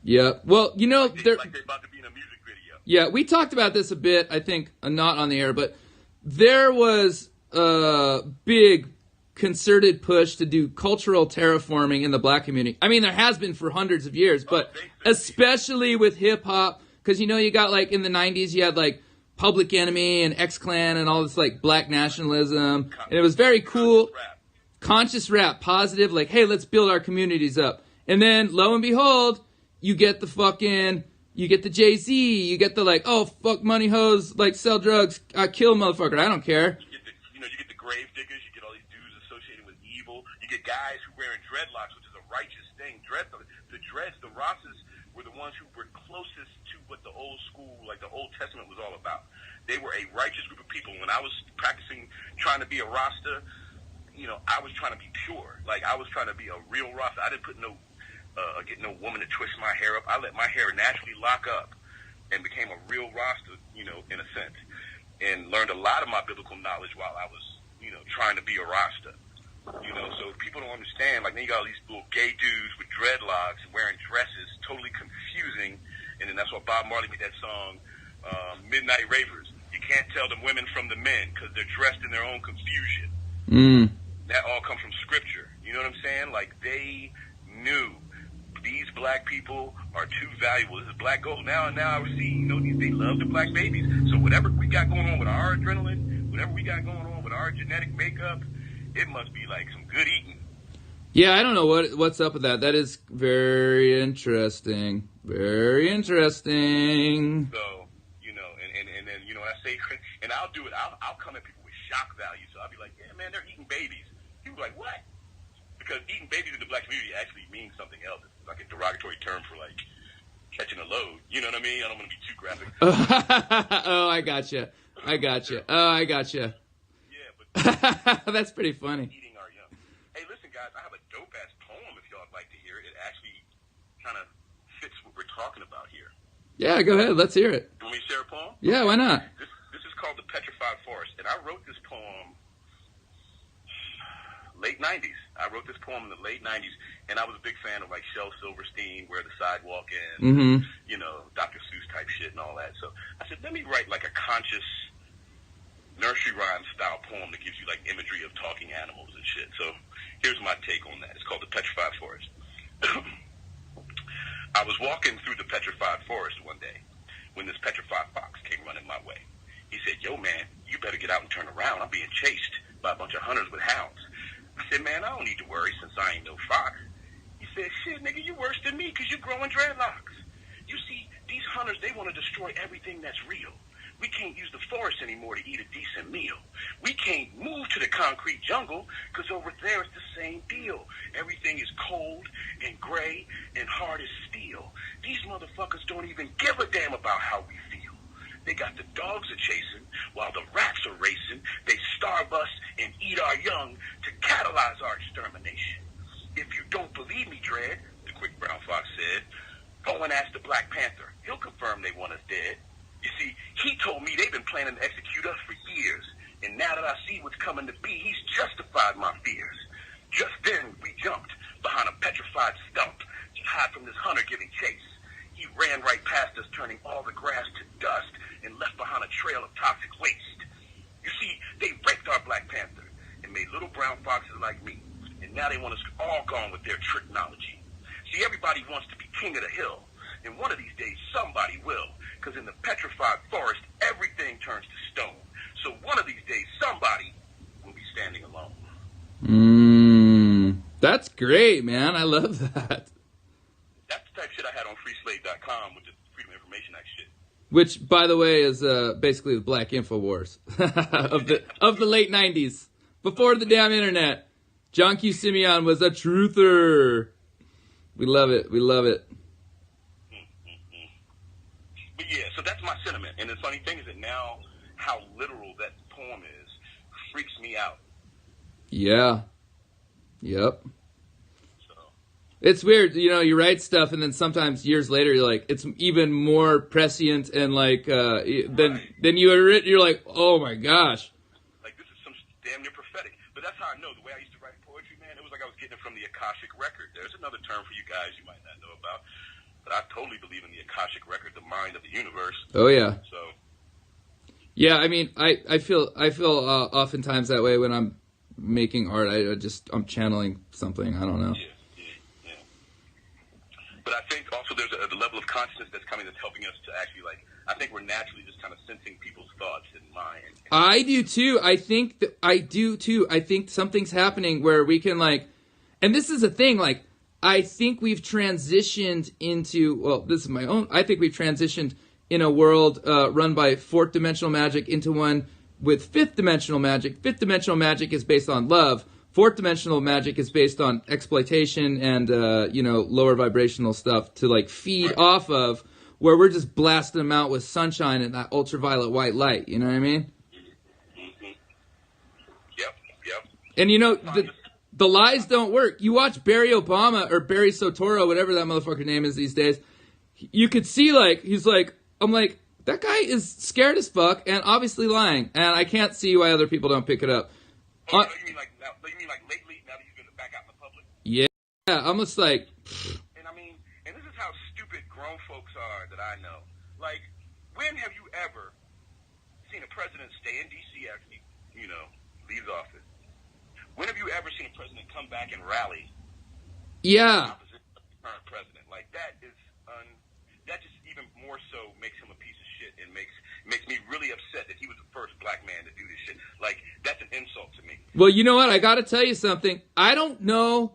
Yep. Well, like they're about to be in a music video. Yeah, we talked about this a bit. I think not on the air, but there was a big concerted push to do cultural terraforming in the black community. I mean, there has been for hundreds of years, but especially with hip hop, because you got like in the 90s, you had like Public Enemy and X-Clan and all this like black nationalism, and it was very cool. Conscious rap, positive, like, hey, let's build our communities up. And then lo and behold, you get the Jay-Z, you get the like, oh, fuck money hoes, like sell drugs, kill motherfucker, I don't care. You get the grave diggers, you get all these dudes associated with evil, you get guys who wearing dreadlocks, which is a righteous thing. The dreads, the Rosses were the ones who were closest to what the old school, like the Old Testament was all about. They were a righteous group of people. When I was practicing trying to be a Rasta, I was trying to be pure. Like, I was trying to be a real Rasta. I didn't put get no woman to twist my hair up. I let my hair naturally lock up and became a real Rasta, and learned a lot of my biblical knowledge while I was, trying to be a Rasta. So people don't understand. Like, then you got all these little gay dudes with dreadlocks and wearing dresses, totally confusing. And then that's why Bob Marley made that song, Midnight Ravers. You can't tell the women from the men because they're dressed in their own confusion. That all comes from scripture. You know what I'm saying? Like, they knew these black people are too valuable. This is black gold. Now I see, they love the black babies. So whatever we got going on with our adrenaline, whatever we got going on with our genetic makeup, it must be like some good eating. Yeah, I don't know what's up with that. That is very interesting. Very interesting. So, and then, I say, and I'll do it. I'll come at people with shock value. So I'll be like, yeah, man, they're eating babies. People are like, what? Because eating babies in the black community actually means something else. It's like a derogatory term for, like, catching a load. You know what I mean? I don't want to be too graphic. Oh, I gotcha. Oh, I gotcha. Yeah, but that's pretty funny. Eating our young. Hey, listen, guys, I have a dope-ass poem if y'all would like to hear it. It actually kind of fits what we're talking about here. Yeah, go ahead. Let's hear it. You want me to share a poem? Yeah, why not? This is called The Petrified Forest, and I wrote this poem late 90s. I wrote this poem in the late 90s, and I was a big fan of, like, Shel Silverstein, Where the Sidewalk Ends, Dr. Seuss type shit and all that. So I said, let me write, like, a conscious nursery rhyme style poem that gives you, like, imagery of talking animals and shit. So here's my take on that. It's called The Petrified Forest. I was walking through the petrified forest one day when this petrified fox came running my way. He said, yo, man, you better get out and turn around. I'm being chased by a bunch of hunters with hounds. I said, man, I don't need to worry since I ain't no fox. He said, shit, nigga, you worse than me because you're growing dreadlocks. You see, these hunters, they want to destroy everything that's real. We can't use the forest anymore to eat a decent meal. We can't move to the concrete jungle because over there it's the same deal. Everything is cold and gray and hard as steel. These motherfuckers don't even give a damn about how we feel. They got the dogs a chasing while the rats are racing. They starve us and eat our young to catalyze our extermination. If you don't believe me, Dread, the quick brown fox said, go and ask the Black Panther. He'll confirm they want us dead. You see, he told me they've been planning to execute us for years. And now that I see what's coming to be, he's justified my fears. Just then, we jumped behind a petrified stump to hide from this hunter giving chase. He ran right past us, turning all the grass to dust and left behind a trail of toxic waste. You see, they raped our Black Panther and made little brown foxes like me. And now they want us all gone with their tricknology. See, everybody wants to be king of the hill. And one of these days, somebody will. Because in the petrified forest, everything turns to stone. So one of these days, somebody will be standing alone. That's great, man. I love that. That's the type of shit I had on freeslave.com with the Freedom of Information Act shit. Which, by the way, is basically the Black InfoWars of the late 90s. Before the damn internet. John Q. Simeon was a truther. We love it. We love it. But yeah, so that's my sentiment. And the funny thing is that now how literal that poem is freaks me out. Yeah. Yep. So. It's weird, you write stuff and then sometimes years later you're like, it's even more prescient and like, than you had written. You're like, oh my gosh. Like this is some damn near prophetic. But that's how I know. The way I used to write poetry, man, it was like I was getting it from the Akashic record. There's another term for you guys you might not know about. But I totally believe in the Akashic record, the mind of the universe. Oh yeah. So. Yeah, I mean, I feel oftentimes that way when I'm making art. I'm channeling something. I don't know. Yeah. But I think also there's the level of consciousness that's coming that's helping us to actually I think we're naturally just kind of sensing people's thoughts and mind. I do too. I think something's happening where we can and this is a thing I think we've transitioned into, this is my own, I think we've transitioned in a world run by fourth dimensional magic into one with fifth dimensional magic. Fifth dimensional magic is based on love. Fourth dimensional magic is based on exploitation and, lower vibrational stuff to feed off of, where we're just blasting them out with sunshine and that ultraviolet white light. You know what I mean? Mm-hmm. Yep. And the lies don't work. You watch Barry Obama or Barry Soetoro, whatever that motherfucker name is these days. You could see he's I'm like, That guy is scared as fuck and obviously lying, and I can't see why other people don't pick it up. Oh, you mean like now? You mean like lately? Now that he's been back out in the public? Yeah, I'm just like. And I mean, and this is how stupid grown folks are that I know. Like, when have you ever seen a president stay in D.C. after he, leaves office? When have you ever seen a president come back and rally? Yeah. Opposite of the current president, like that is that just even more so makes him a piece of shit and makes me really upset that he was the first black man to do this shit. Like, that's an insult to me. Well, you know what? I got to tell you something. I don't know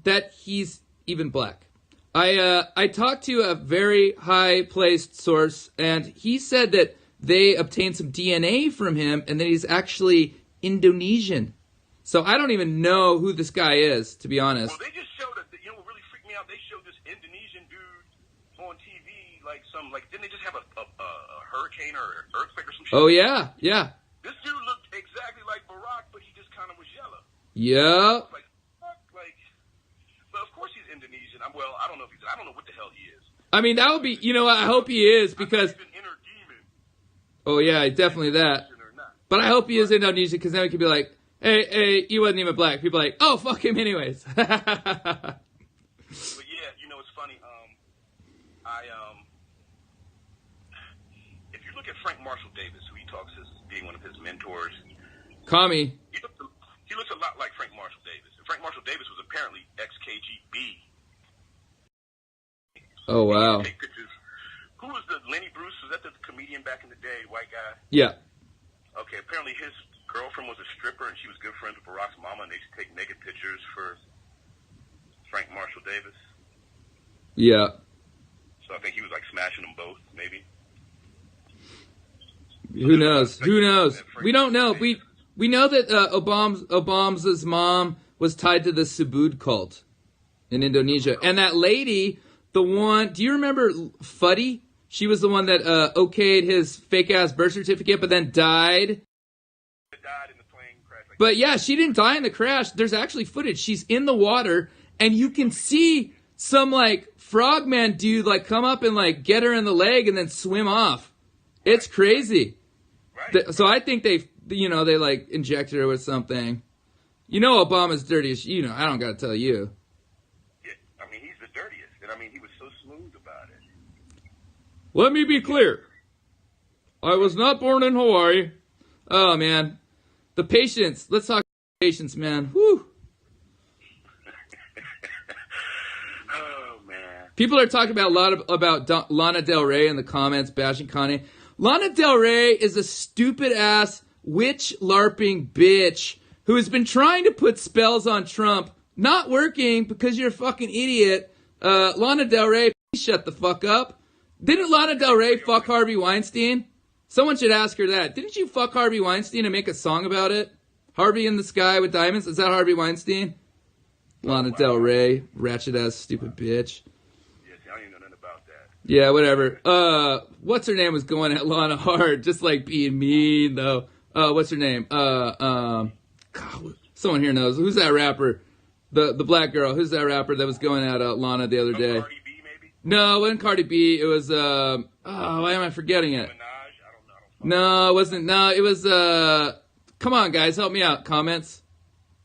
that he's even black. I talked to a very high-placed source, and he said that they obtained some DNA from him, and that he's actually Indonesian. So I don't even know who this guy is, to be honest. Well, they just showed what really freaked me out. They showed this Indonesian dude on TV, didn't they just have a hurricane or an earthquake or some shit? Oh, yeah, yeah. This dude looked exactly like Barack, but he just kind of was yellow. Yeah. Like, fuck, but of course he's Indonesian. I don't know I don't know what the hell he is. I mean, that would be, what, I hope he is, because... He's an inner demon. Oh, yeah, definitely that. But I hope he is Indonesian, because then we could be like, hey, he wasn't even black. People are like, oh, fuck him anyways. But yeah, it's funny. If you look at Frank Marshall Davis, who he talks as being one of his mentors, Kami. He looks a lot like Frank Marshall Davis. And Frank Marshall Davis was apparently ex-KGB. Oh, wow. Take pictures. Who was Lenny Bruce? Was that the comedian back in the day, white guy? Yeah. Okay, apparently his girlfriend was a stripper, and she was good friends with Barack's mama, and they used to take naked pictures for Frank Marshall Davis. Yeah. So I think he was like smashing them both, maybe. Who knows? Who knows? We don't know. We know that Obama's mom was tied to the Subud cult in Indonesia, and that lady, the one. Do you remember Fuddy? She was the one that okayed his fake ass birth certificate, but then died. Died in the plane crash. But yeah, she didn't die in the crash. There's actually footage. She's in the water, and you can see some frogman dude come up and get her in the leg and then swim off. It's crazy. Right. So I think they injected her with something. Obama's dirty as I don't got to tell you. Yeah, I mean, he's the dirtiest, and I mean, he was so smooth about it. Let me be clear. I was not born in Hawaii. Oh man, the patience. Let's talk patience, man. Whew. Oh man. People are talking about a lot about Lana Del Rey in the comments, bashing Kanye. Lana Del Rey is a stupid-ass, witch-larping bitch who has been trying to put spells on Trump, not working because you're a fucking idiot. Lana Del Rey, please shut the fuck up. Didn't Lana Del Rey fuck Harvey Weinstein? Someone should ask her that. Didn't you fuck Harvey Weinstein and make a song about it? Harvey in the Sky with Diamonds? Is that Harvey Weinstein? Lana Del Rey, ratchet-ass, stupid bitch. I don't even know nothing about that. Yeah, whatever. What's her name was going at Lana hard, just being mean though. What's her name? God, someone here knows. Who's that rapper? The black girl. Who's that rapper that was going at Lana the other day? Cardi B, maybe? No, it wasn't Cardi B. It was why am I forgetting it? Minaj? I don't know. No, it wasn't. No, it was come on guys, help me out. Comments.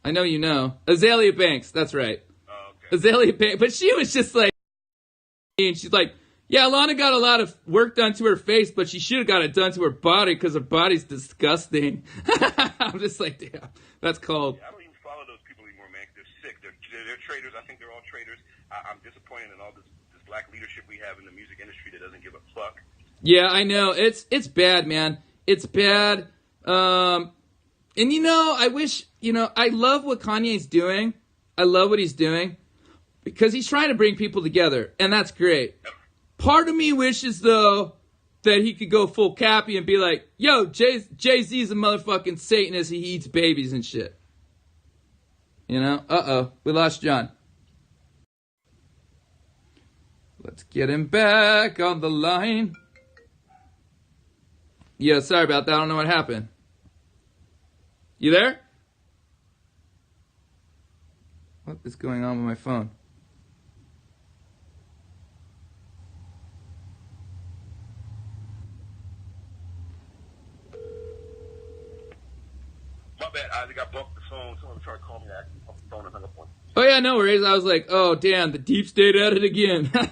I know you know. Azalea Banks, that's right. Oh, okay. Azalea Banks, but she was just and she's like, yeah, Lana got a lot of work done to her face, but she should have got it done to her body because her body's disgusting. I'm just like, damn, that's cold. Yeah, I don't even follow those people anymore, man. They're sick. They're traitors. I think they're all traitors. I'm disappointed in all this black leadership we have in the music industry that doesn't give a fuck. Yeah, I know. It's bad, man. It's bad. And I wish, I love what Kanye's doing. I love what he's doing because he's trying to bring people together, and that's great. Part of me wishes, though, that he could go full Kappy and be like, yo, Jay-Z's a motherfucking Satanist. He eats babies and shit. Uh-oh. We lost John. Let's get him back on the line. Yeah, sorry about that. I don't know what happened. You there? What is going on with my phone? bad. I got bumped the phone. Someone tried to call me. I actually bumped the phone and hung up on me. Oh, yeah, no worries. I was like, oh, damn, the deep state at it again. Yeah,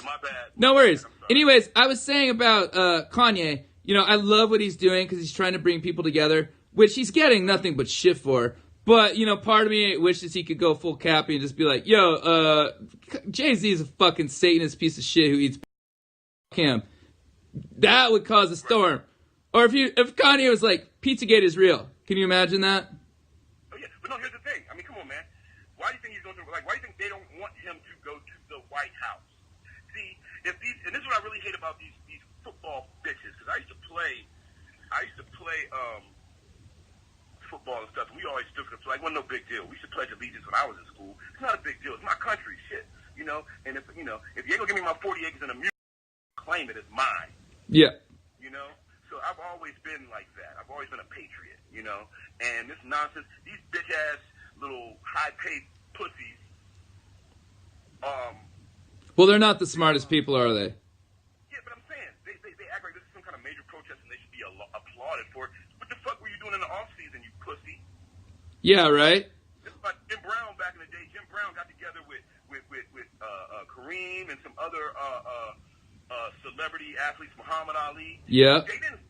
my bad. No worries. Anyways, I was saying about Kanye, you know, I love what he's doing because he's trying to bring people together, which he's getting nothing but shit for. But, you know, part of me wishes he could go full Kappy and just be like, yo, Jay-Z is a fucking Satanist piece of shit who eats him. That would cause a storm. Or if Kanye was like, Pizzagate is real. Can you imagine that? Oh, yeah. But no, here's the thing. I mean, come on, man. Why do you think he's going to, like, why do you think they don't want him to go to the White House? See, if these, and this is what I really hate about these football bitches, because I used to play football and stuff, and we always stood for the flag. It wasn't no big deal. We used to pledge allegiance when I was in school. It's not a big deal. It's my country, shit, you know? And if you ain't gonna give me my 40 acres and a mule, claim it as mine. Yeah. You know? So I've always been like that. I've always been a patriot, you know? And this nonsense, these bitch-ass little high-paid pussies, well, they're not the smartest people, are they? Yeah, but I'm saying, they act like this is some kind of major protest and they should be applauded for it. What the fuck were you doing in the off-season, you pussy? Yeah, right? It's like Jim Brown back in the day. Jim Brown got together with Kareem and some other celebrity athletes, Muhammad Ali. Yeah. They didn't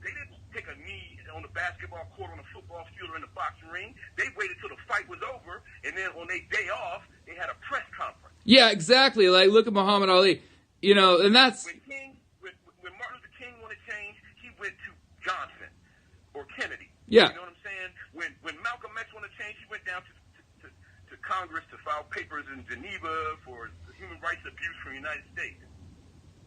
take a knee on the basketball court, on the football field, or in the boxing ring. They waited till the fight was over, and then on their day off, they had a press conference. Yeah, exactly. Like, look at Muhammad Ali. You know, and that's... When Martin Luther King wanted change, he went to Johnson or Kennedy. Yeah. You know what I'm saying? When Malcolm X wanted change, he went down to Congress to file papers in Geneva for human rights abuse from the United States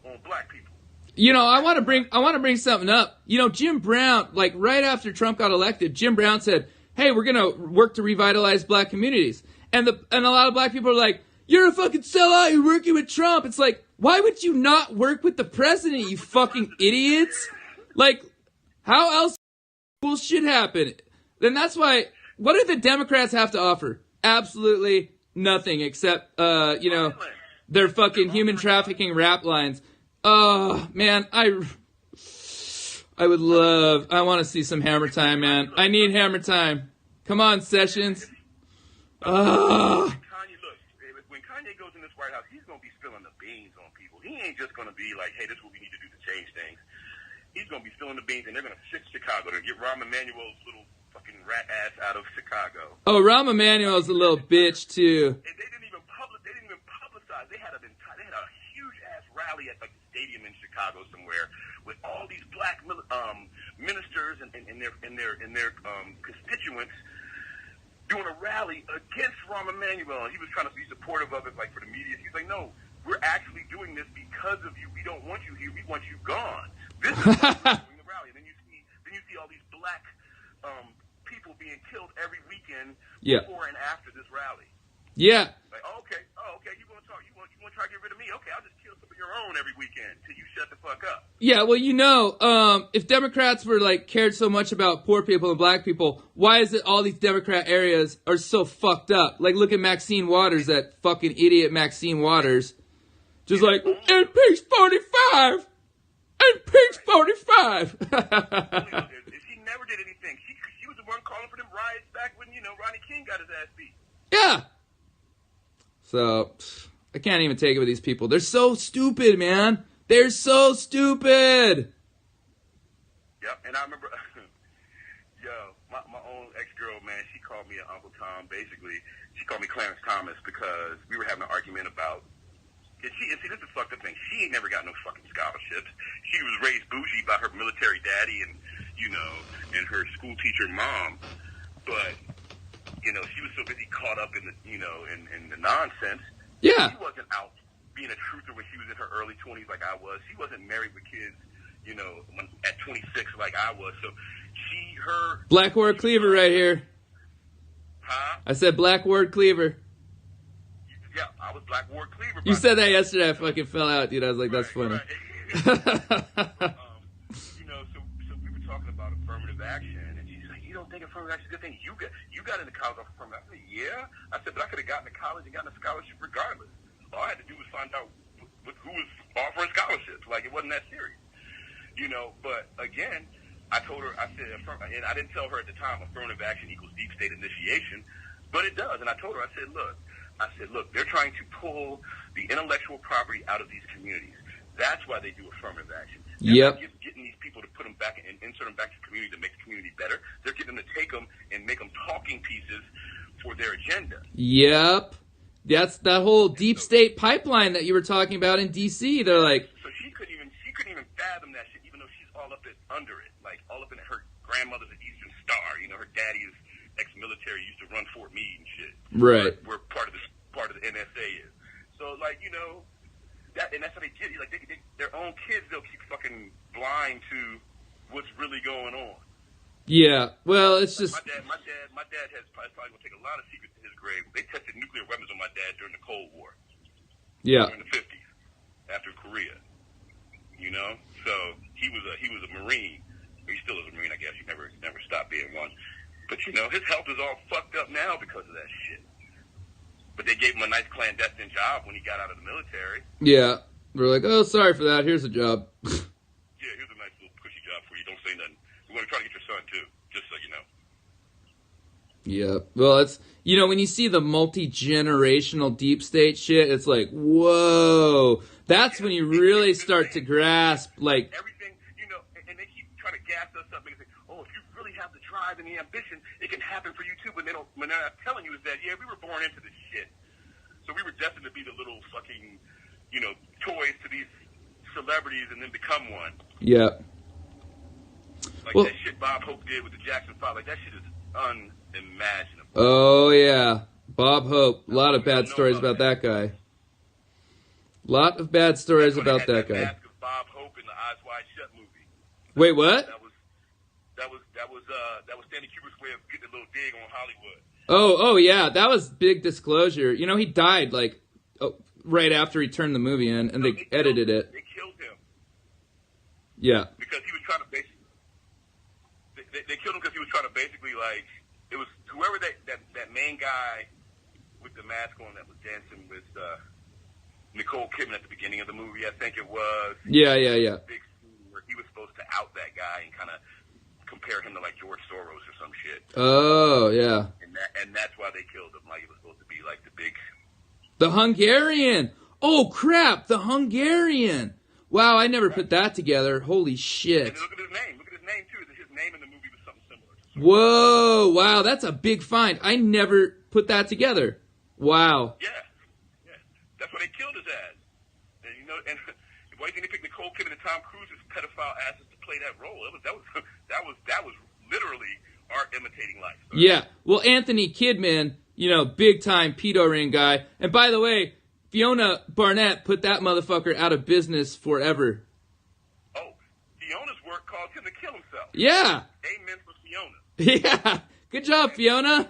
on black people. You know, I want to bring something up. You know, Jim Brown, like right after Trump got elected, Jim Brown said, "Hey, we're going to work to revitalize black communities." And a lot of black people are like, "You're a fucking sellout. You're working with Trump." It's like, why would you not work with the president, you fucking idiots? Like, how else will shit happen? Then that's why, what do the Democrats have to offer? Absolutely nothing except, you know, their fucking human trafficking rap lines. Oh, man, I want to see some Hammer Time, man. I need Hammer Time. Come on, Sessions. Kanye, look, when Kanye goes in this White House, he's going to be spilling the beans on people. He ain't just going to be like, hey, this is what we need to do to change things. He's going to be spilling the beans, and they're going to fix Chicago. They're going to get Rahm Emanuel's little fucking rat ass out of Chicago. Oh, Rahm Emanuel's a little bitch, too. And they didn't even publicize. They had a huge ass rally at like the stadium in Chicago somewhere with all these black ministers and their constituents doing a rally against Rahm Emanuel. And he was trying to be supportive of it, like for the media. He's like, no, we're actually doing this because of you. We don't want you here. We want you gone. This is why we're doing the rally. And then you see all these black people being killed every weekend before and after this rally. Yeah. Like, okay, you want to talk? You want to try to get rid of me? Okay, I'll just kill some of your own every weekend till you shut the fuck up. Yeah, well, you know, if Democrats were like cared so much about poor people and black people, why is it all these Democrat areas are so fucked up? Like, look at Maxine Waters, that fucking idiot Maxine Waters, just like impeach 45, impeach 45. She never did anything. She was the one calling for them riots back when Rodney King got his ass beat. Yeah. So, I can't even take it with these people. They're so stupid, man. They're so stupid. Yep, and I remember, my own ex-girl, man, she called me an Uncle Tom. Basically, she called me Clarence Thomas because we were having an argument about, and see, this is the fucked up thing. She ain't never got no fucking scholarships. She was raised bougie by her military daddy and her school teacher mom. But, she was so busy caught up in the, in the nonsense. Yeah. She wasn't out being a truther when she was in her early 20s like I was. She wasn't married with kids, at 26 like I was. So her... Black Ward Cleaver right here. Huh? I said Black Ward Cleaver. Yeah, I was Black Ward Cleaver. You said that yesterday. I fucking fell out, dude. I was like, that's funny. Right. So we were talking about affirmative action, and she's like, you don't think affirmative action is a good thing? You got into college off affirmative action. I said, yeah. I said, but I could have gotten to college and gotten a scholarship regardless. All I had to do was find out who was offering scholarships. Like, it wasn't that serious. But again, I told her, I said, and I didn't tell her at the time, affirmative action equals deep state initiation, but it does. And I told her, I said, look, they're trying to pull the intellectual property out of these communities. That's why they do affirmative action. They're not just getting these people to put them back and insert them back to the community to make the community better. They're getting them to take them and make them talking pieces for their agenda. Yep. That's that whole deep state pipeline that you were talking about in D.C. They're like... So she couldn't even fathom that shit, even though she's all up under it. Like, all up in her grandmother's an Eastern Star. You know, her daddy is ex-military, used to run Fort Meade and shit. Right. Where part of the NSA is. So, like, you know, and that's how they get you. Like, their own kids, they'll keep fucking blind to what's really going on. Yeah, well, it's just... My dad has probably going to take a lot of secrets to his grave. They tested nuclear weapons on my dad during the Cold War. Yeah. During the 50s, after Korea. You know? So, he was a Marine. He still is a Marine, I guess. He never stopped being one. But, you know, his health is all fucked up now because of that shit. But they gave him a nice clandestine job when he got out of the military. Yeah. We're like, oh, sorry for that. Here's a job. Yeah, here's a nice little cushy job for you. Don't say nothing. We're going to try to get your son, too, just so you know. Yeah. Well, it's, you know, when you see the multi-generational deep state shit, it's like, whoa. That's when you really start to grasp, like... Everything, you know, and they keep trying to gas us up and say, oh, if you really have the drive and the ambition, it can happen for you, too. But they're not telling you is that, yeah, we were born into this shit. So we were destined to be the little fucking, you know, toys to these celebrities and then become one. Yeah. Like that shit Bob Hope did with the Jackson 5. Like, that shit is unimaginable. Oh, yeah. Bob Hope. A lot of bad stories about that guy. Lot of bad stories about that guy. Mask of Bob Hope in the Eyes Wide Shut movie. Wait, what? That was Stanley Kubrick's way of getting a little dig on Hollywood. Oh, yeah. That was big disclosure. You know, he died, like, right after he turned the movie in, and they edited it. They killed him. Yeah. Because he was trying to basically... They killed him because he was trying to basically, like... It was whoever that main guy with the mask on that was dancing with Nicole Kidman at the beginning of the movie, I think it was. Yeah. Big scene where he was supposed to out that guy and kind of compare him to, like, George Soros or some shit. Oh, yeah. And that's why they killed him. Like, he was supposed to be, like, the big... The Hungarian! Oh, crap! The Hungarian! Wow, I never put that together. Holy shit. And look at his name. Look at his name, too. His name in the movie was something similar. Whoa! Wow, that's a big find. I never put that together. Wow. Yeah. That's why they killed his ass. And, you know, and why do you think they picked Nicole Kidman and Tom Cruise's pedophile asses to play that role? That was literally art imitating life. So. Yeah. Well, Anthony Kidman, you know, big time pedo ring guy. And by the way, Fiona Barnett put that motherfucker out of business forever. Oh, Fiona's work caused him to kill himself. Yeah. Amen for Fiona. Yeah. Good job, Fiona.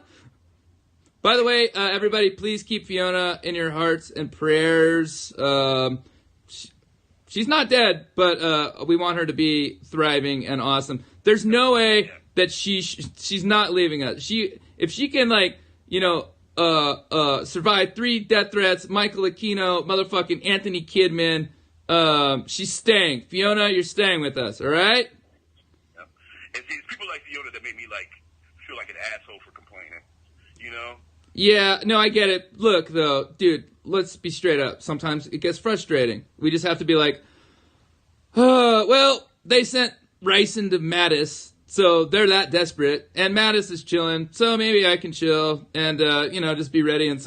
By the way, everybody, please keep Fiona in your hearts and prayers. She's not dead, but we want her to be thriving and awesome. There's no way that she's not leaving us. If she can, like, you know, survive 3 death threats, Michael Aquino, motherfucking Anthony Kidman, she's staying. Fiona, you're staying with us, all right? Yeah. And see, it's people like Fiona that make me, like, feel like an asshole for complaining, you know? Yeah, no, I get it. Look, though, dude, let's be straight up. Sometimes it gets frustrating. We just have to be like, well, they sent Rice into Mattis, so they're that desperate, and Mattis is chilling, so maybe I can chill and, you know, just be ready in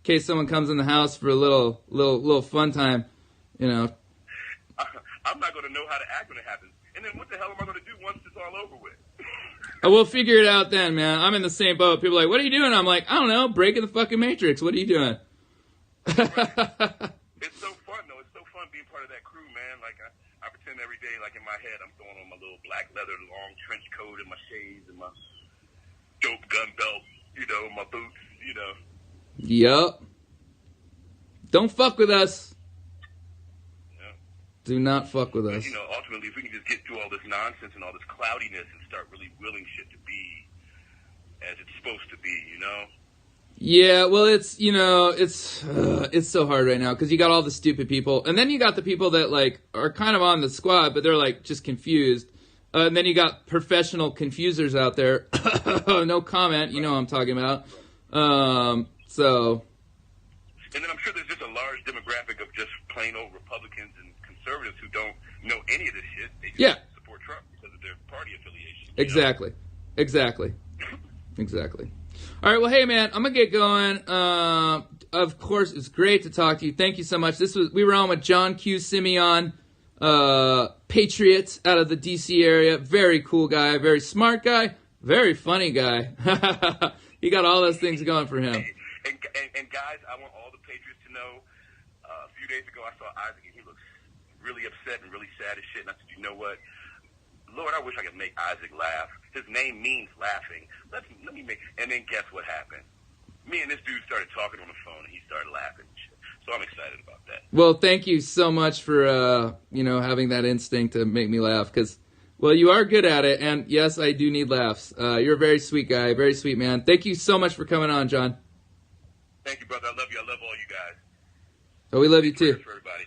case someone comes in the house for a little fun time, you know. I'm not going to know how to act when it happens. And then what the hell am I going to do once it's all over with? We'll figure it out then, man. I'm in the same boat. People are like, what are you doing? I'm like, I don't know, breaking the fucking Matrix. What are you doing? It's so fun, though. It's so fun being part of that crew, man. Like, I pretend every day, like, in my head, I'm throwing on my little black leather long trench coat and my shades and my dope gun belt, you know, my boots, you know. Yup. Don't fuck with us. Yeah. Do not fuck with us. You know, ultimately, if we can just get through all this nonsense and all this cloudiness and start really willing shit to be as it's supposed to be, you know? Yeah, well, it's, you know, it's so hard right now because you got all the stupid people, and then you got the people that, like, are kind of on the squad, but they're, like, just confused, And then you got professional confusers out there. No comment. You know what I'm talking about. So. And then I'm sure there's just a large demographic of just plain old Republicans and conservatives who don't know any of this shit. They just support Trump because of their party affiliation. Exactly. All right, well, hey, man, I'm going to get going. Of course, it's great to talk to you. Thank you so much. We were on with John Q. Simeon, Patriot out of the D.C. area. Very cool guy, very smart guy, very funny guy. He got all those things going for him. And guys, I want all the Patriots to know, a few days ago I saw Isaac, and he looks really upset and really sad as shit. And I said, you know what? Lord, I wish I could make Isaac laugh. His name means laughing. Let me make. And then guess what happened? Me and this dude started talking on the phone, and he started laughing and shit. So I'm excited about that. Well, thank you so much for having that instinct to make me laugh, because, well, you are good at it, and yes, I do need laughs. You're a very sweet guy, very sweet man. Thank you so much for coming on, John. Thank you, brother. I love you. I love all you guys. Oh, we love you too. For everybody.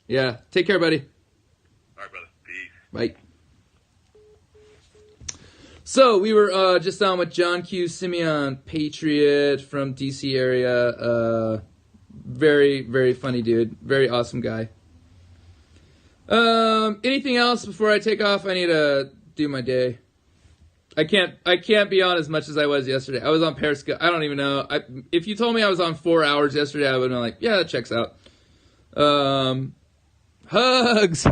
Yeah. Take care, buddy. All right, brother. Peace. Bye. So we were just on with John Q. Simeon, Patriot from DC area. Very, very funny dude. Very awesome guy. Anything else before I take off? I need to do my day. I can't be on as much as I was yesterday. I was on Periscope. I don't even know. If you told me I was on 4 hours yesterday, I would have been like, yeah, that checks out. Hugs.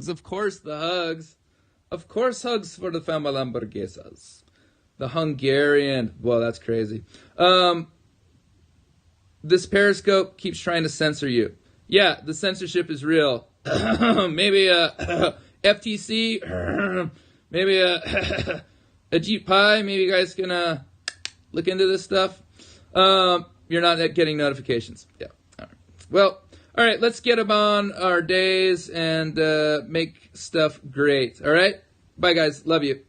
Of course, the hugs. Of course, hugs for the Fama Lamborghesas. The Hungarian. Well, that's crazy. This Periscope keeps trying to censor you. Yeah, the censorship is real. Maybe FTC. Maybe a Jeep Pie. Maybe you guys can look into this stuff. You're not getting notifications. Yeah. All right. Well, all right. Let's get on our days and make stuff great. All right. Bye, guys. Love you.